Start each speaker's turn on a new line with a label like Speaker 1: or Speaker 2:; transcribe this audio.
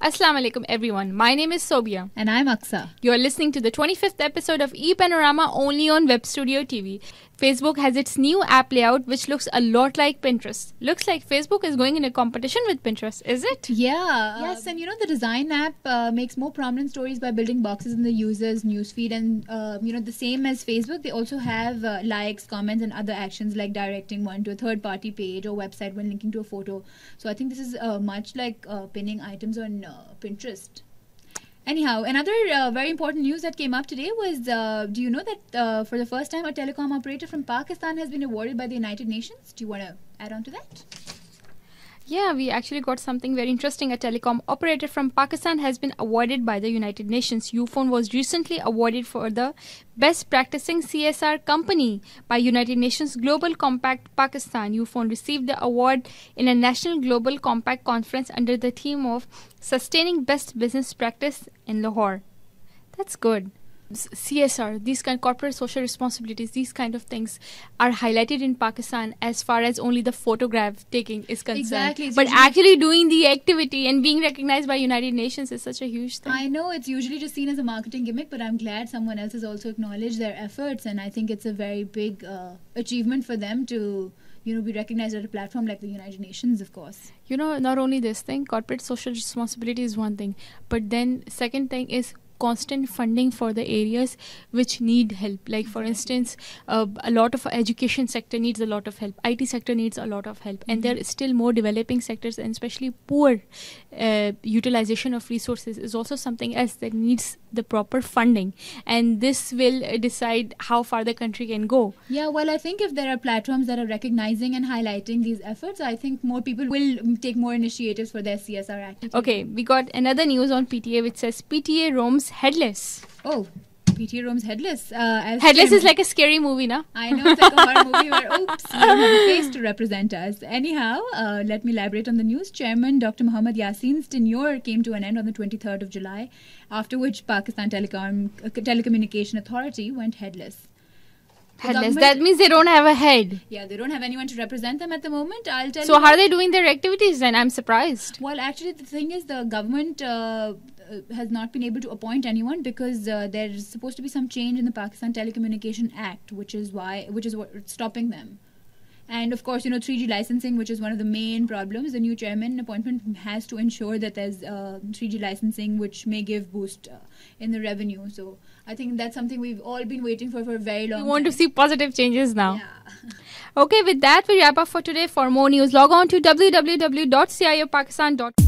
Speaker 1: Assalamu alaikum everyone. My name is Sobia.
Speaker 2: And I'm Aksa.
Speaker 1: You are listening to the 25th episode of Panorama only on Web Studio TV. Facebook has its new app layout which looks a lot like Pinterest. Looks like Facebook is going in a competition with Pinterest, is it?
Speaker 2: Yeah. Yes, and the design app makes more prominent stories by building boxes in the user's newsfeed. And, the same as Facebook, they also have likes, comments, and other actions like directing one to a third-party page or website when linking to a photo. So I think this is much like pinning items on Pinterest. Anyhow, another very important news that came up today was, do you know that for the first time a telecom operator from Pakistan has been awarded by the United Nations? Do you want to add on to that?
Speaker 1: Yeah, we actually got something very interesting. A telecom operator from Pakistan has been awarded by the United Nations. Ufone was recently awarded for the Best Practicing CSR Company by United Nations Global Compact Pakistan. Ufone received the award in a National Global Compact Conference under the theme of Sustaining Best Business Practice in Lahore. That's good. CSR, these kind of corporate social responsibilities, these kind of things are highlighted in Pakistan as far as only the photograph taking is concerned.
Speaker 2: Exactly.
Speaker 1: But actually doing the activity and being recognized by United Nations is such a huge thing.
Speaker 2: I know it's usually just seen as a marketing gimmick, but I'm glad someone else has also acknowledged their efforts, and I think it's a very big achievement for them to be recognized at a platform like the United Nations, of course.
Speaker 1: Not only this thing, corporate social responsibility is one thing, but then second thing is constant funding for the areas which need help. Like for instance, a lot of education sector needs a lot of help. IT sector needs a lot of help. And there is still more developing sectors, and especially poor utilization of resources is also something else that needs the proper funding. And this will decide how far the country can go.
Speaker 2: Yeah, well, I think if there are platforms that are recognizing and highlighting these efforts, I think more people will take more initiatives for their CSR activities.
Speaker 1: Okay, we got another news on PTA which says PTA roams headless.
Speaker 2: Oh, PTA roams headless.
Speaker 1: Headless is like a scary movie, na?
Speaker 2: I know, it's like a horror movie where, oops, we don't have a face to represent us. Anyhow, let me elaborate on the news. Chairman Dr. Muhammad Yasin's tenure came to an end on the 23rd of July, after which Pakistan Telecommunication Authority went headless.
Speaker 1: Headless. That means they don't have a head.
Speaker 2: Yeah, they don't have anyone to represent them at the moment. I'll tell you.
Speaker 1: So how are they doing their activities then? I'm surprised.
Speaker 2: Well, actually, the thing is the government has not been able to appoint anyone because there's supposed to be some change in the Pakistan Telecommunication Act, which is what's stopping them. And of course, 3G licensing, which is one of the main problems. The new chairman appointment has to ensure that there's 3G licensing, which may give boost in the revenue. So I think that's something we've all been waiting for a very long time.
Speaker 1: We want to see positive changes now.
Speaker 2: Yeah.
Speaker 1: Okay, with that, we wrap up for today. For more news, log on to www.ciopakistan.com.